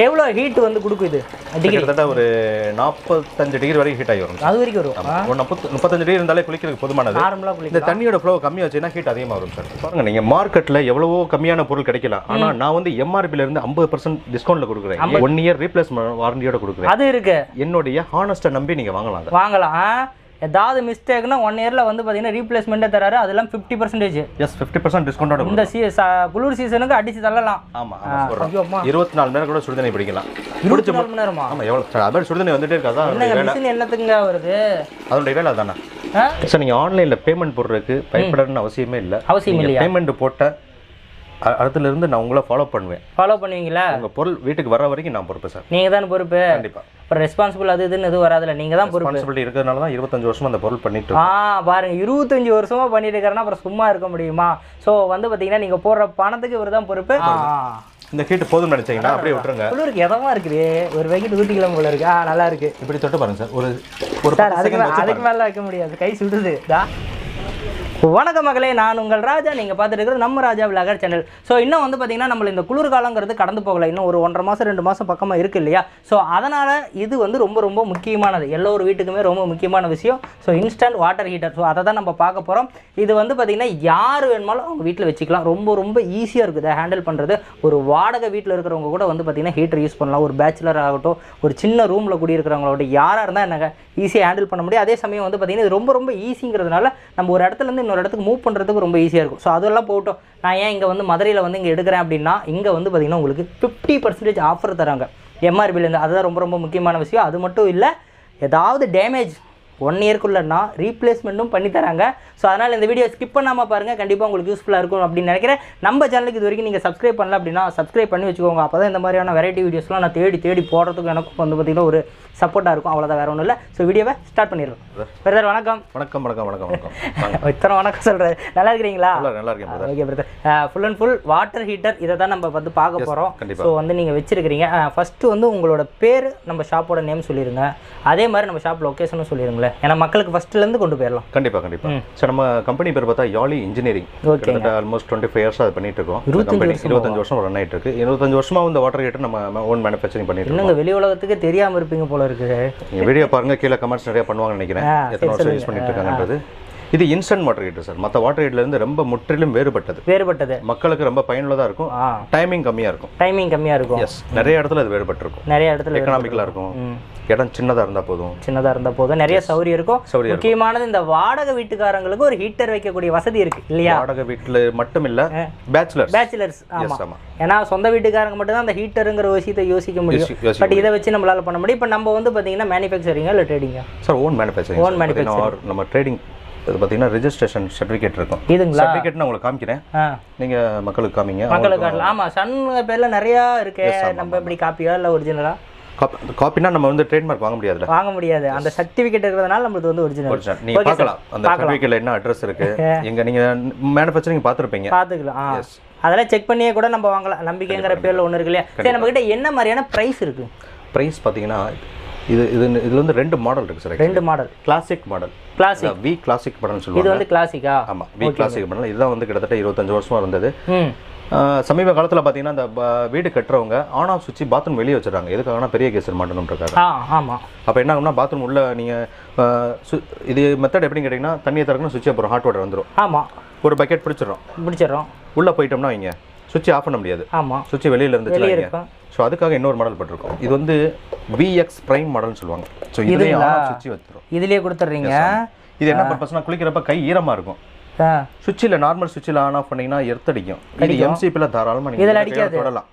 எவ்வளோ ஹீட் வந்து கொடுக்கும் இது? கிட்டத்தட்ட ஒரு 45 டிகிரி வரைக்கும் ஹீட் ஆகி வரும். அது வரைக்கும் வரும். ஒரு 35 டிகிரி இருந்தாலே குளிக்கிறதுக்கு போதுமானது. நார்மலாக குளிக்க. இந்த தண்ணியோட ஃப்ளோ கம்மியாக வச்சுன்னா ஹீட் அதிகமாக வரும் சார். பாருங்க, நீங்கள் மார்க்கெட்டில் எவ்வளவோ கம்மியான பொருள் கிடைக்கலாம். ஆனால் நான் வந்து எம்ஆர்பில இருந்து 50% டிஸ்கவுண்ட்ல கொடுக்குறேன். 1 இயர் ரீப்ளேஸ்மெண்ட் வாரண்டியோட கொடுக்குறேன். அது இருக்கு. என்னுடைய ஹானஸ்ட்டை நம்பி நீங்கள் வாங்கலாம். ஏதாவது மிஸ்டேக்னா 1 இயர்ல வந்து பார்த்தீங்கன்னா ரீப்ளேஸ்மெண்ட்டே தராரு. அதெல்லாம் 50%. எஸ், 50% டிஸ்கவுண்டோட. இந்த குளிர் சீசனுக்கு அடிச்சு தள்ளலாம். ஆமா, 24 மணி நேரம் கூட சுடுதண்ணி பிடிக்கலாம். 24 மணி நேரமா? ஆமா, எவ்வளவு அது சுடுதண்ணி வந்துட்டே இருக்காதா? மிஷின் என்னத்துக்குங்க வருது? அதோட வேலை அதானே சார். நீங்கள் ஆன்லைனில் பேமெண்ட் போடுறதுக்கு பயப்படணும்னு அவசியமே இல்லை. பேமெண்ட் போட்ட அதுல இருந்து நான் உங்களை ஃபாலோ பண்ணுவீங்களா? உங்க பொருள் வீட்டுக்கு வர வரைக்கும் நான் பொறுப்பு சார். நீங்க தான் பொறுப்பு. கண்டிப்பா. அப்புறம் ரெஸ்பான்சிபிள் அது இதுன்னு எதுவும் வராதுல்ல, நீங்க தான் பொறுப்பு. ரெஸ்பான்சிபிலிட்டி இருக்கிறதுனால தான் 25 வருஷமா அந்த பொருள் பண்ணிட்டு இருக்கோம். பாருங்க, 25 வருஷமா பண்ணிட்டு இருக்காருன்னா அப்புறம் சும்மா இருக்க முடியுமா? ஸோ வந்து பார்த்தீங்கன்னா நீங்க போடுற பணத்துக்கு இவர் தான் பொறுப்பு. இந்த ஹீட் போதும் நினைச்சீங்கன்னா அப்படியே விட்டுருங்க. குளிருக்கு எதமா இருக்குது, ஒரு வைக்கிட்டு ஊட்டிக்கலாம் போல இருக்கு. நல்லா இருக்கு. இப்படி தொட்டு பாருங்க சார். ஒரு அதுக்கு மேல வைக்க முடியாது, கை சுடுது. வணக்கம் மகளே, நான் உங்கள் ராஜா. நீங்கள் பார்த்துட்டு இருக்கிறது நம்ம ராஜா விலாகர் சேனல். ஸோ இன்னும் வந்து பார்த்தீங்கன்னா நம்மள இந்த குளிர்காலங்கிறது கடந்து போகலை. இன்னும் ஒரு 1.5 மாதம் 2 மாதம் பக்கமாக இருக்குது இல்லையா? ஸோ அதனால் இது வந்து ரொம்ப ரொம்ப முக்கியமானது, எல்லோரு வீட்டுக்குமே ரொம்ப முக்கியமான விஷயம். So instant water heater. So அதை தான் நம்ம பார்க்க போகிறோம். இது வந்து பார்த்திங்கன்னா யார் வேணுமாலும் அவங்க வீட்டில் வச்சுக்கலாம். ரொம்ப ரொம்ப ஈஸியாக இருக்குது ஹேண்டில் பண்ணுறது. ஒரு வாடகை வீட்டில் இருக்கிறவங்க கூட வந்து பார்த்திங்கன்னா ஹீட்டர் யூஸ் பண்ணலாம். ஒரு பேச்சுலர் ஆகட்டும், ஒரு சின்ன ரூமில் குடியிருக்கிறவங்களோட யாராக இருந்தால் என்னங்க ஈஸியாக ஹேண்டில் பண்ண முடியும். அதே சமயம் வந்து பார்த்திங்கன்னா இது ரொம்ப ரொம்ப ஈஸிங்கிறதுனால நம்ம ஒரு இடத்துலேருந்து இன்னொரு இடத்துக்கு மூவ் பண்ணுறதுக்கு ரொம்ப ஈஸியாக இருக்கும். ஸோ அதெல்லாம் போட்டோம். நான் ஏன் இங்கே வந்து மதுரையில் வந்து இங்கே எடுக்கிறேன் அப்படின்னா, இங்கே வந்து பார்த்திங்கன்னா உங்களுக்கு 50% ஆஃபர் தராங்க எம்ஆர்பிலேருந்து. அதுதான் ரொம்ப ரொம்ப முக்கியமான விஷயம். அது மட்டும் இல்லை, ஏதாவது டேமேஜ் 1 இயர்க்குள்ளனா ரீப்ளேஸ்மெண்ட்டும் பண்ணி தராங்க. ஸோ அதனால் இந்த வீடியோ ஸ்கிப் பண்ணாமல் பாருங்கள், கண்டிப்பாக உங்களுக்கு யூஸ்ஃபுல்லாக இருக்கும் அப்படின்னு நினைக்கிறேன். நம்ம சேனலுக்கு இது வரைக்கும் நீங்கள் சப்ஸ்கிரைப் பண்ணல அப்படின்னா சப்ஸ்கிரைப் பண்ணி வச்சுக்கோங்க. அப்போ தான் இந்த மாதிரியான வெரைட்டி வீடியோஸ்லாம் நான் தேடி போடுறதுக்கு எனக்கும் வந்து பார்த்திங்கன்னா ஒரு சப்போர்ட்டாக இருக்கும். அவ்வளோதான், வேறு ஒன்றும் இல்லை. ஸோ வீடியோவை ஸ்டார்ட் பண்ணிடுறோம். பிரதர் வணக்கம். வணக்கம். இத்தனை வணக்கம் சொல்கிறேன். நல்லா இருக்கிறீங்களா? நல்லா இருக்கேன். Okay brother. Full and full water heater இதை தான் நம்ம வந்து பார்க்க போகிறோம். ஸோ வந்து நீங்கள் வச்சிருக்கிறீங்க. ஃபஸ்ட்டு வந்து உங்களோட பேர், நம்ம ஷாப்போட நேம் சொல்லிடுங்க. அதே மாதிரி நம்ம ஷாப் லொக்கேஷனும் சொல்லிடுங்களேன், ஏன்னா மக்களுக்கு ஃபஸ்ட்டுலேருந்து கொண்டு போயிடலாம். கண்டிப்பாக. சார், நம்ம கம்பெனி பேர் பார்த்தா யாலி இன்ஜினியரிங். கிட்டத்தட்ட ஆல்மோஸ்ட் 25 இயர்ஸாக அது பண்ணிட்டு இருக்கோம். 25 வருஷம் ரன் ஆகிட்டு இருக்கு. 25 வருஷமாக இந்த வாட்டர் ஹீட்டர் நம்ம ஓன் மேனுஃபேக்சரிங் பண்ணிட்டு இருக்கோம். நீங்கள் வெளி உலகத்துக்கு தெரியாமல் இருப்பீங்க போல இருக்குது. நீங்கள் வீடியோ பாருங்க, கீழே கமெண்ட்ஸ் நிறைய பண்ணுவாங்கன்னு நினைக்கிறேன், எத்தனை வருஷம் யூஸ் பண்ணிட்டு இருக்காங்கன்றது. இது இன்ஸ்டன்ட் வாட்டர் ஹீட்டர் சார். மற்ற வாட்டர் ஹீட்டர்ல இருந்து ரொம்ப முற்றிலும் வேறுபட்டது. மக்களுக்கு ரொம்ப பயனுள்ளதாக இருக்கும். டைமிங் கம்மியாக இருக்கும். எஸ், நிறைய இடத்துல அது வேறுபட்டு இருக்கும். நிறைய இடத்துல எக்கனாமிக்கலாக இருக்கும். இடம் சின்னதாக இருந்தால் போதும். நிறைய சௌகரியம் இருக்கும். முக்கியமானது இந்த வாடகை வீட்டுக்காரங்களுக்கு ஒரு ஹீட்டர் வைக்கக்கூடிய வசதி இருக்கு இல்லையா? வாடகை வீட்டில் மட்டும் இல்லை, பேச்சுலர்ஸ். ஆமாம், ஏன்னா சொந்த வீட்டுக்காரங்க மட்டும் தான் அந்த ஹீட்டருங்கிற விஷயத்தை யோசிக்க முடியும். பட் இதை வச்சு நம்மளால பண்ண முடியும். இப்போ நம்ம வந்து பார்த்தீங்கன்னா மேனுஃபேக்சரிங்கா இல்லை ட்ரேடிங்கா? Sir, own manufacturing. நம்ம ட்ரேடிங் இது பார்த்தீங்கன்னா ரெஜிஸ்ட்ரேஷன் சர்டிஃபிகேட் இருக்கும். இதுங்களா? சர்டிஃபிகேட் நான் உங்களுக்கு காமிக்கிறேன், நீங்கள் மக்களுக்கு காமிங்க. மக்களுக்கு ஆமாம், சன் பேரில் நிறையா இருக்கு. நம்ம எப்படி காப்பியா இல்லை ஒரிஜினலா? காப்பினா நம்ம வந்து ட்ரேட்மார்க் வாங்க முடியாது. அந்த சர்டிஃபிகேட் இருக்கிறதுனால நம்மளுக்கு வந்து ஒரிஜினல். நீங்க பார்க்கலாம் அந்த சர்டிஃபிகேட்ல என்ன அட்ரஸ் இருக்கு, எங்க நீங்க மேனுஃபேக்சரிங் பார்த்துக்கலாம். அதெல்லாம் செக் பண்ணியே கூட நம்ம வாங்கலாம். நம்பிக்கைங்கிற பேர்ல ஒன்று இருக்கு இல்லையா? சரி, நம்ம கிட்ட என்ன மாதிரியான பிரைஸ் இருக்கு? பிரைஸ் பார்த்தீங்கன்னா இதுல வந்து 2 மாடல் இருக்கு sir. 2 model. Classic V classic மாடல்னு சொல்லுவாங்க. இது வந்து கிளாசிக்கா? ஆமா, வி கிளாசிக் மாடல். இதுதான் வந்து கிட்டத்தட்ட 25 வருஷமா இருந்தது. சமீப காலத்தில் பார்த்தீங்கன்னா இந்த வீடு கட்டுறவங்க ஆன் ஆஃப் சுவிட்ச் பாத்ரூம் வெளியே வச்சுறாங்க. எதுக்காகனா பெரிய கேஸ் மாட்டணும்ன்றாங்க. ஆமாம். அப்போ என்ன ஆகும்னா, பாத்ரூம் உள்ள நீங்கள் இது மெத்தட் எப்படின்னு கேட்டிங்கன்னா, தண்ணியை திறக்கணும், சுவிட்ச் அப்புறம் ஹாட் வாட்டர் வந்துடும். ஆமாம். ஒரு பக்கெட் பிடிச்சிடறோம். உள்ளே போயிட்டோம்னா வைங்க, சுவிட்ச் ஆஃப் பண்ண முடியாது. ஆமாம், சுவிட்ச் வெளியில் இருந்துச்சு. ஸோ அதுக்காக இன்னொரு மாடல் போட்டிருக்கோம். இது வந்து விஎக்ஸ் பிரைம் மாடல்னு சொல்லுவாங்க. ஸோ இதுலேயே சுவிட்ச் வச்சிடும், இதுலேயே கொடுத்துட்றீங்க. இது என்ன பர்பஸ்னா, குளிக்கிறப்ப கை ஈரமாக இருக்கும். சுவிட்சில் நார்மல் சுவிட்சில் ஆன் ஆஃப் பண்ணிங்கன்னா எர்த்தடிக்கும். இது எம்சிபியில் தாராளமாக நீங்கள் தொடலாம்.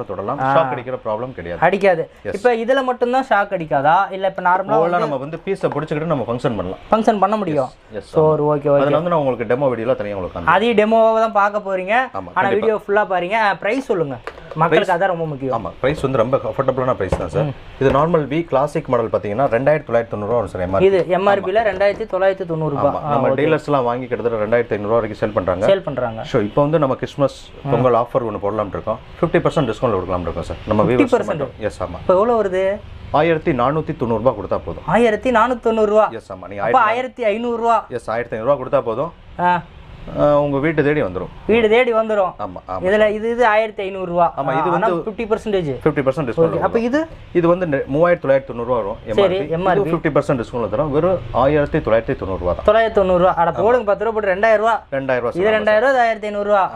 தொடலாம். ஷாக் அடிக்கிற ப்ராப்ளம் கிடையாது. இப்போ இதில் மட்டும்தான் ஷாக் அடிக்காதா? இல்லை இப்போ நார்மலாக நம்ம வந்து பீஸை பிடிச்சிக்கிட்டு நம்ம ஃபங்க்ஷன் பண்ண முடியும். So okay. அதில் வந்து நான் உங்களுக்கு டெமோ வீடியோலாம் தனியாக உங்களுக்கு அதையும் டெமோவாக தான் பார்க்க போகிறீங்க. ஆனால் வீடியோ ஃபுல்லாக பாருங்க. ப்ரைஸ் சொல்லுங்கள் மக்களுக்கு, அதான் ரொம்ப முக்கியம். ஆமாம், ப்ரைஸ் வந்து ரொம்ப அஃபோர்டபுளான ப்ரைஸ் தான் சார். இது நார்மல் வி கிளாசிக் மாடல் பார்த்தீங்கன்னா 2990 வரும் சார். இது எம்ஆர்பியில் 2990. நம்ம டீலர்ஸ்லாம் வாங்கி கிட்டத்தட்ட 2500 வரைக்கும் சேல் பண்ணுறாங்க. ஸோ இப்போ வந்து நம்ம கிறிஸ்மஸ் பொங்கல் ஆஃபர் ஒன்று போடலாம்னு இருக்கோம். 50% டிஸ்கவுண்ட் கொடுக்கலாம் இருக்கோம் சார். நம்ம 50%. எஸ், ஆமாம். இப்போ எவ்வளோ வருது? 1490 கொடுத்தா போதும். 1490. எஸ், ஆமாம். நீங்கள் 1500. எஸ், 1500 கொடுத்தா போதும். உங்க வீட்டு தேடி வந்துரும். வீடு தேடி வந்துரும். ஆமா ஆமா. இதுல இது 1500 ரூபாய். ஆமா இது வந்து 50% 50% டிஸ்கவுண்ட். அப்ப இது வந்து 3990 ரூபாய் வரும் எம்ஆர்பி. 50% டிஸ்கவுண்ட்ல தரோம். வெறும் 1990 ரூபாய் தான். 990 ரூபாய். அட போடுங்க 10 ரூபாய் போட்டு 2000 ரூபாய். 2000 ரூபாய். இது 2000 ரூபாய் 1500 ரூபாய்.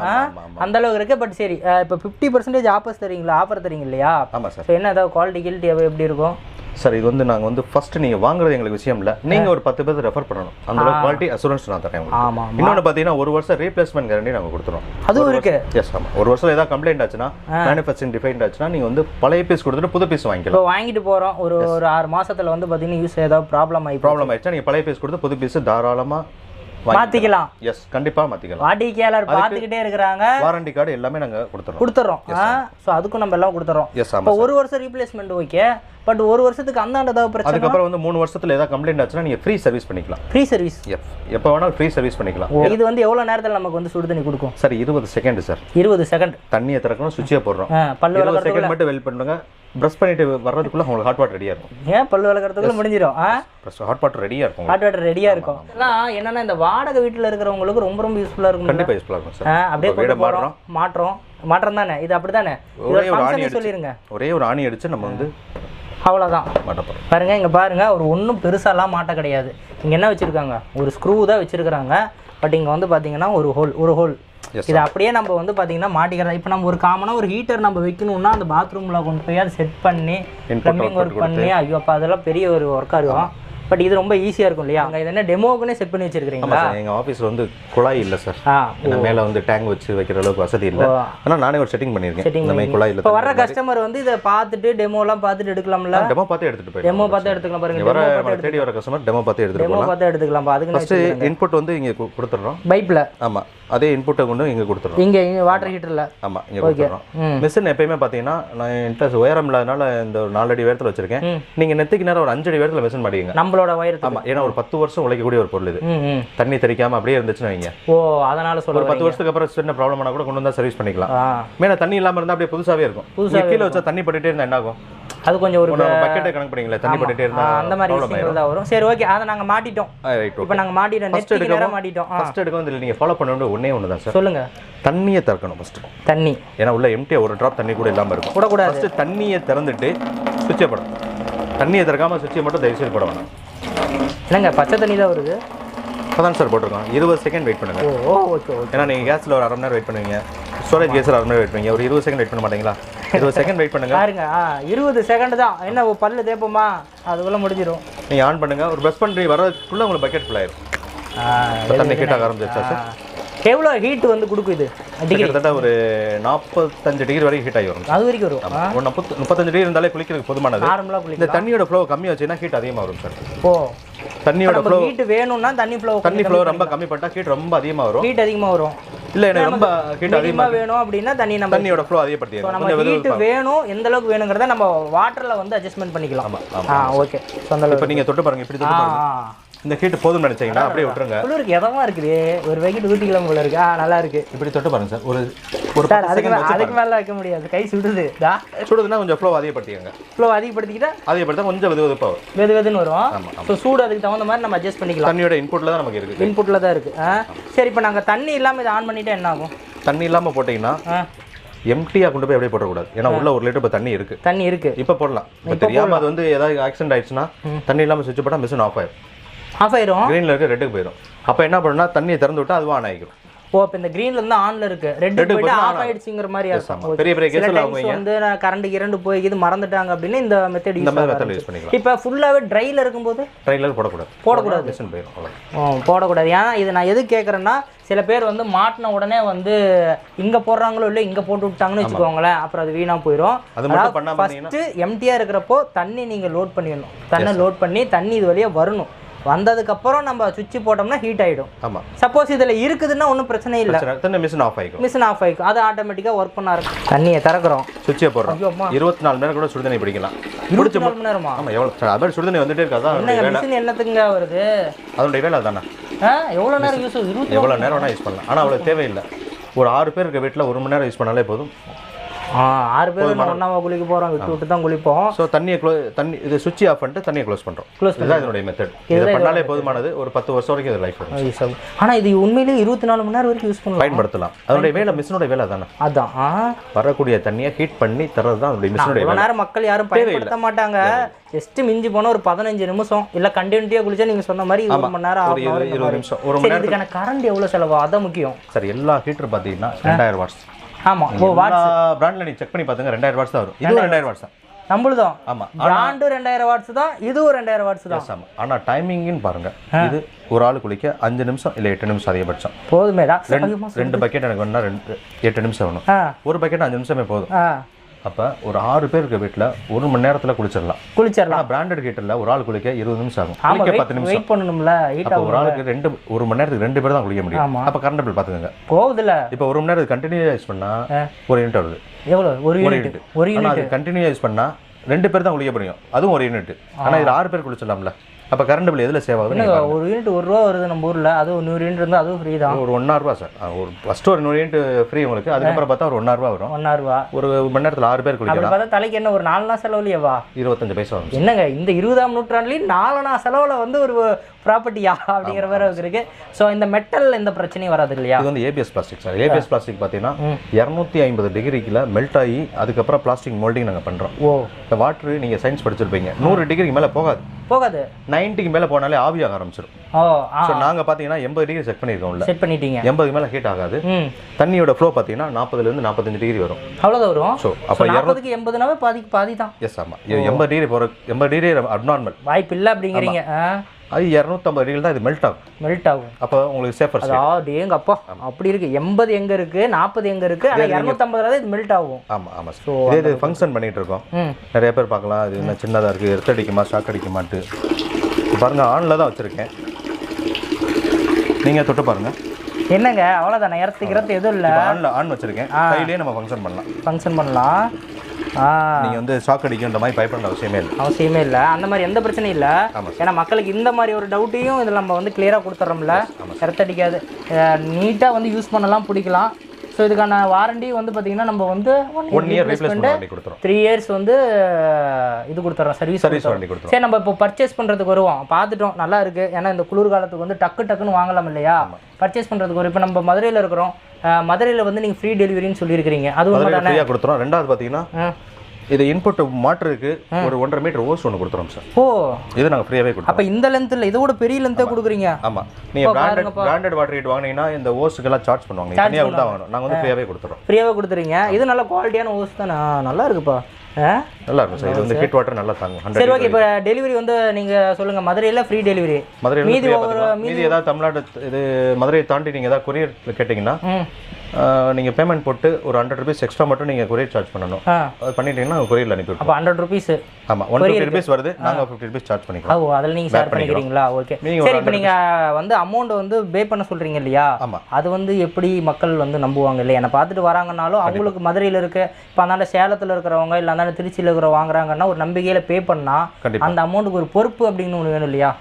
அந்த அளவுக்கு இருக்கு. பட் சரி இப்போ 50% ஆஃபர் தரீங்களா? ஆஃபர் தரீங்க இல்லையா? ஆமா சார். சோ என்ன ஏதாவது குவாலிட்டி கில்ட்டி எப்படி இருக்கும் சார்? இது வந்து நாங்க வந்து ஃபர்ஸ்ட் நீங்க வாங்குறது எங்களுக்கு விஷயம் இல்ல, நீங்க ஒரு 10 பேர் ரெஃபர் பண்ணணும். அந்த அளவுக்கு குவாலிட்டி அஷூரன்ஸ் நான் தரேன் உங்களுக்கு. ஆமா. இன்னொன்னு பாத்தீங்கன்னா 1 வருஷம் ரீப்ளேஸ்மென்ட் கேரண்டி நாங்க கொடுத்துறோம். அதுவும் இருக்கு. எஸ் ஆமா. 1 வருஷம் ஏதாவது கம்ப்ளைண்ட் ஆச்சுனா, மேனுஃபேக்சரிங் டிஃபெக்ட் ஆச்சுனா நீங்க வந்து பழைய பீஸ் கொடுத்துட்டு புது பீஸ் வாங்கிக்கலாம். இப்போ வாங்கிட்டு போறோம் ஒரு 6 மாசத்துல வந்து பாத்தீங்கன்னா யூஸ் ஏதாவது ப்ராப்ளம் ஆயிடுச்சா நீங்க பழைய பீஸ் கொடுத்து புது பீஸ் தாராளமா மாத்திக்கலாம். எஸ் கண்டிப்பா மாத்திக்கலாம். வாடிக்கையாளர் பாத்துக்கிட்டே இருக்காங்க. வாரண்டி கார்டு எல்லாமே நாங்க கொடுத்துறோம். சோ அதுக்கும் நம்ம எல்லாம் கொடுத்துறோம். எஸ் ஆமா. இப்போ 1 வருஷம் ரீப்ளேஸ்மென்ட் ஓகே. பட் 1 வருஷத்துக்கு அந்தாண்ட ஏதாவது பிரச்சனை, அதுக்கு அப்புறம் வந்து 3 வருஷத்துல ஏதாவது கம்ப்ளைண்ட் ஆச்சுனா நீங்க ஃப்ரீ சர்வீஸ் பண்ணிக்கலாம். ஃப்ரீ சர்வீஸ் எப்ப வேணாலும் ஃப்ரீ சர்வீஸ் பண்ணிக்கலாம். இது வந்து எவ்வளவு நேரத்துல நமக்கு வந்து சுடு தண்ணி கொடுக்கும் சார்? 20 second sir. 20 செகண்ட் தண்ணியை திறக்கணும், சுவிட்சை போடுறோம். பல்லு 20 செகண்ட் மட்டும் வெயிட் பண்ணுங்க. பிரஷ் பண்ணிட்டு வர்றதுக்குள்ள உங்களுக்கு ஹாட் வாட்டர் ரெடியா இருக்கும். ஏன் பல்லு விளக்கறதுக்குள்ள முடிஞ்சிரும். ஹாட் வாட்டர் ரெடியா இருக்கும். ஹாட் வாட்டர் ரெடியா இருக்கும். என்னன்னா இந்த வாடகை வீட்டுல இருக்கிறவங்களுக்கு ரொம்ப ரொம்ப யூஸ்ஃபுல்லா இருக்கும். கண்டிப்பா யூஸ்ஃபுல்லா இருக்கும் சார். அப்படியே வீட மாற்றோம் தானே இது? அப்படிதானே சொல்லிருங்க. ஒரே ஒரு ஆணி அடிச்சு நம்ம வந்து அவ்வளோதான் பாருங்க. இங்கே பாருங்க ஒரு ஒன்றும் பெருசாலாம் மாட்ட கிடையாது. இங்கே என்ன வச்சுருக்காங்க? ஒரு ஸ்க்ரூ தான் வச்சுருக்குறாங்க. பட் இங்கே வந்து பார்த்தீங்கன்னா ஒரு ஹோல் இது அப்படியே நம்ம வந்து பார்த்தீங்கன்னா மாட்டிக்கிறதா. இப்போ நம்ம ஒரு காமனாக ஒரு ஹீட்டர் நம்ம வைக்கணும்னா அந்த பாத்ரூமில் கொண்டு போய் அதை செட் பண்ணி ப்ளம்பிங் ஒர்க் பண்ணி ஐயோ அப்போ அதெல்லாம் பெரிய ஒரு ஒர்க்காக இருக்கும். பட் இது ரொம்ப ஈஸியாக இருக்கும் இல்லையா? அங்கே இது என்ன டெமோக்குன்னே செட் பண்ணி வச்சிருக்கீங்களா? எங்கள் ஆஃபீஸில் வந்து குழாய் இல்லை சார். மேலே வந்து டேங்க் வச்சு வைக்கிற அளவுக்கு வசதி இல்லை. ஆனால் நானே ஒரு செட்டிங் பண்ணியிருக்கேன். இந்த மாதிரி குழாய் இல்லை. இப்போ வர கஸ்டமர் வந்து இதை பார்த்துட்டு டெமோலாம் பார்த்துட்டு எடுக்கலாம்ல? டெமோ பார்த்து எடுத்துட்டு போய் டெமோ பார்த்து எடுத்துக்கலாம். பாருங்க தேடி வர கஸ்டமர் டெமோ பார்த்து எடுத்துக்கலாம். அதுக்கு ஃபர்ஸ்ட் இன்புட் வந்து இங்கே கொடுத்துட்றோம் பைப்பில். ஆமாம், அதே இன்புட்டை கொண்டு இங்கே கொடுத்துறோம். இங்கே வாட்டர் ஹீட்டரில். ஆமாம், இங்கே கொடுத்துறோம். மிஷின் எப்பயுமே பார்த்தீங்கன்னா நான் இன்ட்ரெஸ்ட் உயரம் இல்லாதனால இந்த ஒரு 4 அடி உயரத்தில் வச்சிருக்கேன். நீங்கள் நெத்திக்கு நேரம் ஒரு 5 அடி உயரத்தில் மிஷின் மாட்டிங்க நம்மளோட உயரத்தில். ஆமாம், ஏன்னா ஒரு 10 வருஷம் உழைக்கக்கூடிய ஒரு பொருள் இது. தண்ணி தெளிக்காம அப்படியே இருந்துச்சுன்னு வைங்க. அதனால சொல்ல ஒரு 10 வருஷத்துக்கு அப்புறம் சின்ன ப்ராப்ளம் ஆனா கூட கொண்டு வந்தா சர்வீஸ் பண்ணிக்கலாம். மேல தண்ணி இல்லாம இருந்தா அப்படியே புதுசாவே இருக்கும். கீழே வச்சா தண்ணி பட்டுட்டே இருந்தா என்ன ஆகும்? அது கொஞ்சம் ஒரு பக்கெட்டை கணக்கு பண்ணீங்களா? தண்ணி பட்டுட்டே இருந்தா அந்த மாதிரி விஷயங்கள் தான் வரும். சரி ஓகே, அதை நாங்க மாட்டிட்டோம். இப்போ நாங்க மாட்டிட்டோம். நெக்ஸ்ட் எடுக்க மாட்டிட்டோம். ஃபர்ஸ்ட் எடுக்க வந்து நீங்க ஃபாலோ பண்ண வேண்டிய ஒண்ணே தான் சார். சொல்லுங்க. தண்ணியை திறக்கணும் ஃபர்ஸ்ட். தண்ணி ஏன்னா உள்ள எம்டியா ஒரு டிராப் தண்ணி கூட இல்லாம இருக்கும். போடக்கூடாது. ஃபர்ஸ்ட் தண்ணியை திறந்துட்டு சுவிட்சை போடணும். தண்ணியை திறக்காம சுவிட்சை மட்டும் தயவு செய்து போட வேணாம். என்னங்க பச்சை தண்ணி தான் வருது? அதான் சார் போட்டிருக்கோம். 20 செகண்ட் வெயிட் பண்ணுங்க. ஓகே. ஏன்னா நீங்கள் கேஸில் ஒரு 1/2 மணி நேரம் வெயிட் பண்ணுவீங்க, ஸ்டோரேஜ் கேஸில் 1/2 மணி நேரம் வெயிட் பண்ணுவீங்க. ஒரு 20 செகண்ட் வெயிட் பண்ண மாட்டீங்களா? 20 செகண்ட் வெயிட் பண்ணுங்க. பாருங்க 20 செகண்ட் தான். என்ன பல்லு தேப்போமா? அதுக்குள்ளே முடிஞ்சிடும். நீங்கள் ஆன் பண்ணுங்க. ஒரு ப்ரஷ் பண்ணி வரதுக்குள்ளே உங்களுக்கு பக்கெட் ஃபுல் ஆயிடும். தண்ணி ஹீட்டாக ஆரம்பிச்சிருச்சா சார்? எவ்வளோ ஹீட் வந்து கொடுக்கும் இது? கிட்டத்தட்ட ஒரு 45 டிகிரி வரைக்கும் ஹீட் ஆகி வரும். அது வரைக்கும் வரும். 35 டிகிரி இருந்தாலே குளிக்கிறதுக்கு போதுமானது. இந்த தண்ணியோட ஃப்ளோ கம்மி வச்சுன்னா ஹீட் அதிகமாக வரும் சார். ஓ, தண்ணியோட ஃப்ளோ ஹீட் வேணும்னா தண்ணி ஃப்ளோ ரொம்ப கம்மி பண்ணிட்டா ஹீட் ரொம்ப அதிகமாக வரும். ஹீட் அதிகமாக வரும். இல்லை எனக்கு ரொம்ப ஹீட் அதிகமாக வேணும் அப்படின்னா தண்ணியோட ஃப்ளோ அதிகப்படுத்தி நம்ம ஹீட் வேணும். எந்த அளவுக்கு வேணுங்கிறத நம்ம வாட்டரில் வந்து அட்ஜஸ்ட்மெண்ட் பண்ணிக்கலாம். ஓகே. இப்போ நீங்கள் தொட்டு பாருங்க, இப்படி தொட்டு பாருங்க. இந்த ஹீட் போதும் நினைச்சீங்கன்னா அப்படியே விட்டுருங்க. குளிருக்கு எதமா இருக்குது. ஒரு வெயிட் ஊட்டிக்கலாம் போல இருக்கு. நல்லா இருக்கு. இப்படி தொட்டு பாருங்க சார். ஒரு சார் அதுக்கு மேல வைக்க முடியாது, கை சுடுது. சுடுதுன்னா கொஞ்சம் ஃப்ளோ அதிகப்படுத்திக்கங்க. ஃப்ளோ அதிகப்படுத்தா கொஞ்சம் வெதுவெதுப்பா வரும். வெதுவெதுன்னு வரும். ஸோ சூடு அதுக்கு தகுந்த மாதிரி நம்ம அட்ஜஸ்ட் பண்ணிக்கலாம். தண்ணியோட இன்புட்ல தான் நமக்கு இருக்கு. இன்புட்ல தான் இருக்கு. சரி, இப்போ நாங்கள் தண்ணி இல்லாமல் இதை ஆன் பண்ணிட்டா என்ன ஆகும்? தண்ணி இல்லாமல் போட்டிங்கன்னா எம்டியா கொண்டு போய் அப்படியே போடக்கூடாது. ஏன்னா உள்ள 1 லிட்டர் இப்போ தண்ணி இருக்கு. இப்போ போடலாம். இப்போ தெரியாமல் அது வந்து ஏதாவது ஆக்சிடென்ட் ஆயிடுச்சுன்னா தண்ணி இல்லாமல் சுவிட்ச் போட்டால் மிஷின் ஆஃப் ஆயிடும். கிரீன்ல இருக்க ரெட்டுக்கு போயிடும். அப்ப என்ன பண்ணா தண்ணியை திறந்து விட்டா அதுவும் ஆன் ஆயிடும். ஓ, அப்ப இந்த கிரீன்ல இருந்து ஆன்ல இருக்கு, ரெட்டுக்கு போயிட்டு ஆஃப் ஆயிடுச்சுங்கற மாதிரி அர்த்தம். பெரிய பெரிய கேஸ்ல அவங்க வந்து கரண்ட் இரண்டு போயிது மறந்துட்டாங்க அப்படினா இந்த மெத்தட் யூஸ் பண்ணிக்கலாம். இப்போ ஃபுல்லாவே ட்ரைல இருக்கும்போது ட்ரைல போடக்கூடாது மிஷின் போயிடும். போடக்கூடாது. ஏன்னா இது நான் எது கேக்குறேன்னா, சில பேர் வந்து மாட்டின உடனே வந்து இங்க போடுறாங்களோ இல்ல இங்க போட்டு விட்டாங்கன்னு வச்சுக்கோங்களேன், அப்புறம் அது வீணா போயிடும். ஃபர்ஸ்ட் எம்டியா இருக்கிறப்போ தண்ணி நீங்க லோட் பண்ணிடணும். தண்ணி லோட் பண்ணி தண்ணி இது வழியா வரணும். வந்ததுக்கப்புறம் நம்ம சுவிட்ச் போட்டோம்னா ஹீட் ஆகிடும். ஆமாம். சப்போஸ் இதில் இருக்குதுன்னா ஒன்றும் பிரச்சனை இல்லை. மிஷின் ஆஃப் ஆகிக்கும். அது ஆட்டோமேட்டிக்காக ஒர்க் பண்ண இருக்கும். தண்ணியை திறக்கிறோம், சுவிட்சை போடுறோம். 24 மணி நேரம் கூட சுடுதண்ணி பிடிக்கலாம். 24 மணி நேரமா? ஆமாம். எவ்வளோ அது சுடுதண்ணி வந்துட்டே இருக்காது. மிஷின் என்னத்துக்குங்க வருது? அதோட வேலை அதானே. எவ்வளோ நேரம் யூஸ்? எவ்வளோ நேரம் வேணால் யூஸ் பண்ணலாம். ஆனால் அவ்வளோ தேவையில்லை. ஒரு 6 பேர் இருக்க வீட்டில் 1 மணி நேரம் யூஸ் பண்ணாலே போதும். 6 பேர் ஒன்றாவா குளிக்க போகிறோம், விட்டு விட்டு தான் குளிப்போம். ஸோ தண்ணி இது சுவிட்ச் ஆஃப் பண்ணிட்டு தண்ணியை க்ளோஸ் பண்ணுறோம். இதுதான் இதனுடைய மெத்தட். இதை பண்ணாலே போதுமானது. ஒரு 10 வருஷம் வரைக்கும் இது லைஃப் வரும். ஆனால் இது உண்மையிலேயே 24 மணி நேரம் வரைக்கும் யூஸ் பண்ணலாம், பயன்படுத்தலாம். அதனுடைய வேலை மிஷினோட வேலை தானே. அதான் வரக்கூடிய தண்ணியை ஹீட் பண்ணி தரது தான் அதனுடைய மிஷினோட வேலை. நேரம் மக்கள் யாரும் பயன்படுத்த மாட்டாங்க. ஜஸ்ட் மிஞ்சி போனால் ஒரு 15 நிமிஷம் இல்லை கண்டினியூட்டியாக குளிச்சா நீங்கள் சொன்ன மாதிரி 1 மணி நேரம் 20 நிமிஷம். ஒரு மணி நேரம். இதுக்கான கரண்ட் எவ்வளோ செலவா அதான் முக்கியம் சார். எல்லா ஹீட்டர் பார்த்தீங்கன்னா 2000 வாட்ஸ். ஆமாம், பிராண்ட்ல நீ செக் பண்ணி பாத்துங்க 2000 வாட்ஸ் தான் வரும். இது 2000 வாட்ஸ் தான் நம்மளுதான். ஆமா, பிராண்டு 2000 வாட்ஸ் தான், இதுவும் 2000 வாட்ஸ் தான். ஆமா. ஆனா டைமிங்னு பாருங்க. இது ஒரு ஆள் குளிக்க 5 நிமிஷம் இல்ல 8 நிமிஷம் அதிகபட்சம் போதுமே தான். 2 பக்கெட் எனக்கு வேணும்னா 8 நிமிஷம் வேணும். ஒரு பக்கெட் 5 நிமிஷமே போதும். அப்ப ஒரு 6 பேர் இருக்க வீட்டுல 1 மணி நேரத்துல குளிச்சிடலாம். பிராண்டட் ஹீட்டர்ல ஒரு ஆள் குளிக்க 20 நிமிஷம் ஆகும். குளிக்க 10 நிமிஷம் வெயிட் பண்ணணும்ல. அப்ப ஒரு ஆளுக்கு 1 மணி நேரத்துக்கு 2 பேர் தான் குளிக்க முடியும். அப்ப கரண்ட் பில் பாத்துக்கங்க போகுதுல. இப்ப 1 மணி நேரம் கண்டினியூ யூஸ் பண்ணா 1 யூனிட் வருது. எவ்வளவு? 1 யூனிட். அது கண்டினியூ யூஸ் பண்ணா 2 பேர் தான் குளிக்க முடியும், அதுவும் 1 யூனிட். ஆனா இது 6 பேர் குளிச்சிடலாம்ல. அப்ப கரண்ட் பில் எதுல சேவ் ஆகுது? 1 யூனிட் 1 ரூபா வருது நம்ம ஊர்ல. அது 100 யூனிட் இருந்தா அதுவும் ஃப்ரீ தான். ஒரு 1 ரூபா சார். ஒரு ஃபர்ஸ்ட் ஒரு 100 யூனிட் ஃப்ரீ உங்களுக்கு. அதுக்கப்புறம் பார்த்தா ஒரு 1 ரூபா வரும். 1 ரூபா ஒரு மணி நேரத்துல 6 பேர் குளிக்கலாம். அப்ப பார்த்தா தலைக்கு என்ன ஒரு 4 நாள் செலவுலயேவா 25 பைசா வரும். என்னங்க இந்த 20ஆம் நூற்றாண்டுலயும் 4 நாள் செலவுல வந்து ஒரு ப்ராப்பர்ட்டியா அப்படிங்கிற மாதிரி இருக்கு. ஸோ இந்த மெட்டல் இந்த பிரச்சனையும் வராது இல்லையா? இது வந்து ABS plastic sir. ABS plastic பார்த்தீங்கன்னா 250 டிகிரிக்குள்ள மெல்ட் ஆகி அதுக்கப்புறம் பிளாஸ்டிக் மோல்டிங் நாங்கள் பண்ணுறோம். இந்த வாட்டர் நீங்கள் சயின்ஸ் படிச்சிருப்பீங்க, 100 டிகிரிக்கு மேலே போகாது. 90க்கு மேலே போனாலே ஆவியாக ஆரம்பிச்சிடும். ஸோ நாங்கள் பார்த்தீங்கன்னா 80 டிகிரி செட் பண்ணியிருக்கோம்ல. செட் பண்ணிட்டீங்க. 80க்கு மேலே ஹீட் ஆகாது. தண்ணியோட ஃப்ளோ பார்த்தீங்கன்னா 40லேருந்து 45 டிகிரி வரும். அவ்வளோதான் வரும். ஸோ அப்போ 40க்கு 80னாவே பாதி தான். எஸ் ஆமாம். 80 டிகிரி போகிற 80 டிகிரி அப்நார்மல் வாய்ப்பு இல்லை அப்படிங்கிறீங்க. அது 250 டிகிரி தான் இது மெல்ட் ஆகும். அப்போ உங்களுக்கு சேஃபர். அதாவது எங்க அப்பா அப்படி இருக்கு. 80 எங்க இருக்கு, 40 எங்க இருக்கு, ஆனா 250 இது மெல்ட் ஆகும். ஆமா ஆமா. ஸோ இது ஃபங்க்ஷன் பண்ணிட்டு இருக்கோம். நிறைய பேர் பார்க்கலாம். இது என்ன சின்னதா இருக்கு, எர்த் அடிக்குமா ஷாக் அடிக்குமாட்டு பாருங்க. ஆன்ல தான் வச்சிருக்கேன், நீங்க தொட்டு பாருங்க. என்னங்க அவ்வளவுதானே? இறத்து எதுவும் இல்லை. ஆன் வச்சிருக்கேன். கையிலேயே நம்ம ஃபங்க்ஷன் பண்ணலாம். நீங்க வந்து ஷாக் அடிக்குன்ற மாதிரி பயப்பட அவசியமே இல்லை. அந்த மாதிரி எந்த பிரச்சனையும் இல்லை. ஏன்னா மக்களுக்கு இந்த மாதிரி ஒரு டவுட்டையும் இதில் நம்ம வந்து கிளியராக கொடுத்துட்றோம்ல. இறத்தடிக்காது, நீட்டாக வந்து யூஸ் பண்ணலாம், பிடிக்கலாம். ஸோ இதுக்கான வாரண்டி வந்து பார்த்தீங்கன்னா நம்ம வந்து 1 இயர் ரீப்ளேஸ்மென்ட் வாரண்டி கொடுத்துறோம். 3 இயர்ஸ் வந்து இது கொடுத்துறோம், சர்வீஸ் வாரண்டி கொடுத்துறோம். சரி, நம்ம இப்போ பர்ச்சேஸ் பண்ணுறதுக்கு வருவோம். பார்த்துட்டோம் நல்லா இருக்குது. ஏன்னா இந்த குளிர்காலத்துக்கு வந்து டக்குன்னு வாங்கலாம் இல்லையா? பர்ச்சேஸ் பண்ணுறதுக்கு வரும். இப்போ நம்ம மதுரையில் இருக்கிறோம். மதுரையில் வந்து நீங்கள் ஃப்ரீ டெலிவரின்னு சொல்லியிருக்கிறீங்க, அது ஃப்ரீயாக கொடுத்துறோம். ரெண்டாவது பார்த்தீங்கன்னா இது இன்புட் மாற்றருக்கு ஒரு 1.5 மீட்டர் ஓஸ் ஒன்று கொடுத்துறோம் சார். இது நாங்கள் ஃப்ரீயாகவே கொடுத்தோம். அப்போ இந்த லென்த்தில் இதை விட பெரிய லென்த்தே கொடுக்குறீங்க. ஆமாம், நீங்கள் பிராண்டட் வாட்டர் ஹீட் வாங்கினீங்கன்னா இந்த ஓஸுக்கெல்லாம் சார்ஜ் பண்ணுவாங்க, தனியாக கொடுத்தா வாங்கணும். நாங்கள் வந்து ஃப்ரீயாகவே கொடுத்துறோம். ஃப்ரீயாகவே கொடுத்துறீங்க. இது நல்ல குவாலிட்டியான ஓஸ் தானே, நல்லா இருக்குப்பா. நல்லா இருக்கும் சார். இது வந்து ஹீட் வாட்டர் நல்லா தாங்கும். சரி, ஓகே. இப்போ டெலிவரி வந்து நீங்கள் சொல்லுங்கள். மதுரையில் ஃப்ரீ டெலிவரி. மதுரை மீதி ஏதாவது தமிழ்நாடு இது மதுரையை தாண்டி நீங்கள் ஏதாவது கொரியர் கேட்டிங்கன்னா நீங்கள் பேமெண்ட் போட்டு ஒரு 100 rupees எக்ஸ்ட்ரா மட்டும் நீங்கள் கொரியர் சார்ஜ் பண்ணணும். அது பண்ணிட்டீங்கன்னா கொரியரில் அனுப்பி விட்டுருவோம். அப்போ 100 rupees. ஆமாம், 150 rupees வருது. நாங்கள் 50 rupees சார்ஜ் பண்ணிக்கலாம். அதில் நீங்கள் ஷேர் பண்ணிக்கிறீங்களா? ஓகே. சரி, இப்போ நீங்கள் வந்து அமௌண்ட் வந்து பே பண்ண சொல்கிறீங்க இல்லையா? ஆமாம். அது வந்து எப்படி மக்கள் வந்து நம்புவாங்க இல்லையா? என்னை பார்த்துட்டு வராங்கன்னாலும் அவங்களுக்கு மதுரையில் இருக்க, இப்போ அதனால சேலத்தில் இருக்கிறவங்க இல்லை அதனால திருச்சியில் இருக்கிற வாங்குறாங்கன்னா ஒரு நம்பிக்கையில் பே பண்ணால் அந்த அமௌண்ட்டுக்கு ஒரு பொறுப்பு அப்படின்னு ஒன்று வேணும் இல்லையா?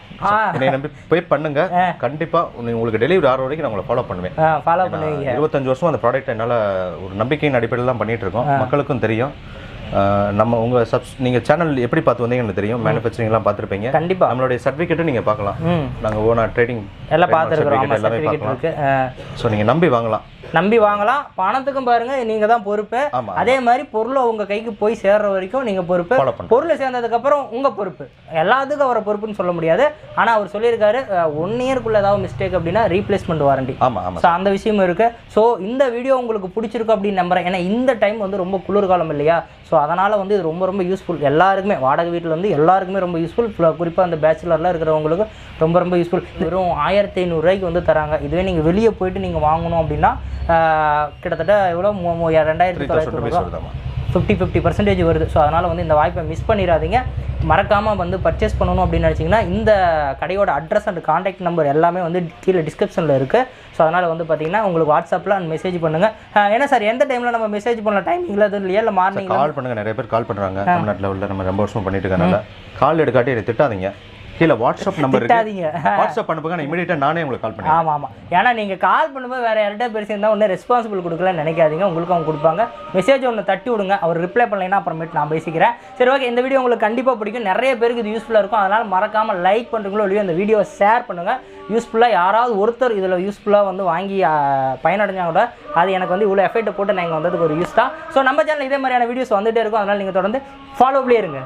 என்னை நம்பி பே பண்ணுங்க. கண்டிப்பாக உங்களுக்கு டெலிவரி ஆகிற வரைக்கும் நான் உங்களை ஃபாலோ பண்ணுவேன். ஃபாலோ பண்ணுவீங்க. 25 வருஷம் அந்த ப்ராடக்ட் என்னால் ஒரு நம்பிக்கையின் அடிப்படையில் தான் பண்ணிட்டு இருக்கோம். மக்களுக்கும் தெரியும். நம்ம உங்கள் நீங்கள் சேனல் எப்படி பார்த்து வந்தீங்கன்னு தெரியும். மேனுஃபேக்சரிங்லாம் பார்த்துருப்பீங்க. கண்டிப்பாக நம்மளுடைய சர்டிஃபிகேட்டும் நீங்கள் பார்க்கலாம். நாங்கள் ஓனாக ட்ரேடிங் எல்லாம் பார்த்துருக்கோம், எல்லாமே பார்க்கலாம். ஸோ நீங்கள் நம்பி வாங்கலாம். பணத்துக்கும் பாருங்க, நீங்க தான் பொறுப்பு. அதே மாதிரி பொருளை உங்க கைக்கு போய் சேர்ற வரைக்கும் நீங்க பொறுப்பு. பொருளை சேர்ந்ததுக்கு அப்புறம் உங்க பொறுப்பு. எல்லாத்துக்கும் அவரை பொறுப்புன்னு சொல்ல முடியாது. ஆனா அவர் சொல்லியிருக்காரு 1 இயர்க்குள்ள ஏதாவது மிஸ்டேக் அப்படின்னா ரீப்ளேஸ்மெண்ட் வாரண்டி. ஸோ அந்த விஷயமும் இருக்கு. ஸோ இந்த வீடியோ உங்களுக்கு பிடிச்சிருக்கும் அப்படின்னு நம்புறேன். ஏன்னா இந்த டைம் வந்து ரொம்ப குளிர்காலம் இல்லையா? ஸோ அதனால் வந்து இது ரொம்ப யூஸ்ஃபுல். எல்லாருக்குமே வாடகை வீட்டில் வந்து எல்லாருக்குமே ரொம்ப யூஸ்ஃபுல். குறிப்பாக அந்த பேச்சுலர்லாம் இருக்கிறவங்களுக்கு ரொம்ப யூஸ்ஃபுல். வெறும் 1500 ரூபாய்க்கு வந்து தராங்க. இதுவே நீங்கள் வெளியே போயிட்டு நீங்கள் வாங்கணும் அப்படின்னா கிட்டத்தட்ட எவ்வளோ 2900 50% வருது. ஸோ அதனால் வந்து இந்த வாய்ப்பை மிஸ் பண்ணிடாதீங்க. மறக்காமல் வந்து பர்ச்சேஸ் பண்ணணும் அப்படின்னு நினச்சிங்கன்னா இந்த கடையோட அட்ரஸ் அண்ட் கான்டாக்ட் நம்பர் எல்லாமே வந்து கீழே டிஸ்கிரிப்ஷனில் இருக்குது. ஸோ அதனால் வந்து பார்த்தீங்கன்னா உங்களுக்கு வாட்ஸ்அப்பில் அண்ட் மெசேஜ் பண்ணுங்கள். ஏன்னா சார் எந்த டைமில் நம்ம மெசேஜ் பண்ணலாம்? டைமிங்கில் எதுவும் இல்லையா? இல்லை மார்னிங் கால் பண்ணுங்கள். நிறைய பேர் கால் பண்ணுறாங்க. தமிழ்நாட்டில் உள்ள நம்ம ரொம்ப வருஷம் பண்ணிட்டு இருக்கனால கால் எடுக்காட்டி திட்டாதீங்க. கீழே வாட்ஸ்அப் நம்பர் திட்டாதீங்க. வாட்ஸ்அப் பண்ணுங்க, நான் இமீடியட்டாக நானே உங்களுக்கு கால் பண்ணுறேன். ஆமாம் ஆமாம், ஏன்னா நீங்கள் கால் பண்ணும்போது வேறு யார்கிட்ட பேசியிருந்தா ஒன்றும் ரெஸ்பான்சிபிள் கொடுக்கலன்னு நினைக்காதீங்க. உங்களுக்கு அவங்க கொடுப்பாங்க. மெசேஜ் ஒன்று தட்டி விடுங்க, அவர் ரிப்ளை பண்ணலைன்னா அப்புறமேட்டு நான் பேசிக்கிறேன். சரி ஓகே, இந்த வீடியோ உங்களுக்கு கண்டிப்பாக பிடிக்கும். நிறைய பேருக்கு இது யூஸ்ஃபுல்லாக இருக்கும். அதனால் மறக்காமல் லைக் பண்ணுறீங்களோ இல்லையோ இந்த வீடியோவை ஷேர் பண்ணுங்கள். யூஸ்ஃபுல்லாக யாராவது ஒருத்தர் இதில் யூஸ்ஃபுல்லாக வந்து வாங்கி பயனடைஞ்சாங்க கூட அது எனக்கு வந்து இவ்வளோ எஃபெக்ட் போட்டு நான் இங்கே வந்ததுக்கு ஒரு யூஸ் தான். ஸோ நம்ம சேனல் இதே மாதிரியான வீடியோஸ் வந்துகிட்டே இருக்கும். அதனால் நீங்கள் தொடர்ந்து ஃபாலோப்லேயே இருங்க.